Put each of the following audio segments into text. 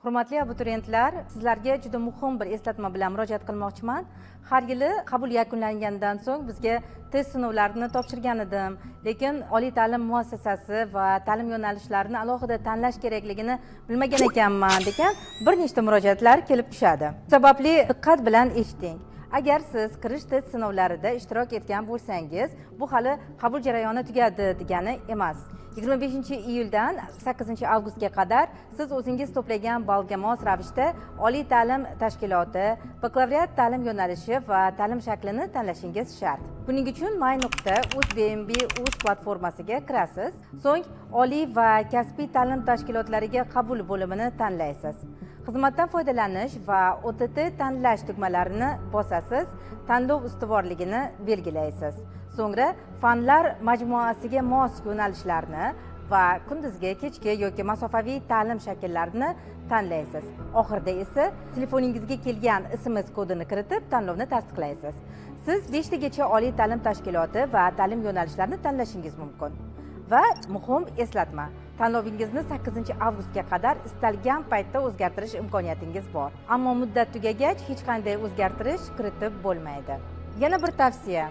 Hurmatli abituriyentlar, sizlarga juda muhim bir eslatma bilan murojaat qilmoqchiman. Har yili qabul yakunlangandan so'ng bizga test sinovlarini topshirgan edim, lekin oliy ta'lim muassasasi va ta'lim yo'nalishlarini alohida tanlash kerakligini bilmagan ekanman degan bir nechta murojaatlar kelib tushadi. Sababli diqqat bilan eshiting. Agar siz kirish test sinovlarida ishtirok etgan bo'lsangiz, bu hali qabul jarayoni tugadi degani emas. 25-iyuldan 8-avgustga qadar siz o'zingiz to'plagan ballga mos ravishda oliy ta'lim tashkiloti, bakalavriat ta'lim yo'nalishi va ta'lim shaklini tanlashingiz shart. Buning uchun my.uzbmb.uz platformasiga kirasiz, so'ng oliy va kasbiy ta'lim tashkilotlariga qabul bo'limini tanlaysiz. Xizmatdan foydalanish va OTT tanlash tugmalarini bosasiz, tanlov ustuvorligini belgilaysiz. So'ngra fanlar majmuasiga mos yo'nalishlarni va kunduzgi, kechki yoki masofaviy ta'lim shakllarini tanlaysiz. Oxirida esa telefoningizga kelgan SMS kodini kiritib tanlovni tasdiqlaysiz. Siz 5 tagacha oliy ta'lim tashkiloti va ta'lim yo'nalishlarini tanlashingiz mumkin. Va muhim eslatma, tanlovingizni 8-avgustga qadar istalgan paytda o'zgartirish imkoniyatingiz bor. Ammo muddat tugagach hech qanday o'zgartirish kiritib bo'lmaydi. Yana bir tavsiya,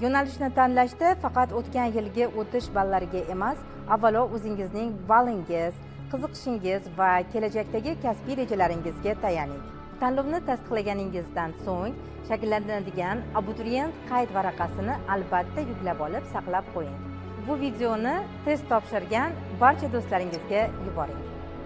yo'nalishni tanlashda faqat o'tgan yilgi o'tish ballariga emas, avvalo o'zingizning ballingiz, qiziqishingiz va kelajakdagi kasbiy rejalaringizga tayaning. Tanlovni tasdiqlaganingizdan so'ng shakllanadigan abituriyent qayd varaqasini albatta yuklab olib saqlab qo'ying. Bu videoni test topshirgan barcha do'stlaringizga yuboring.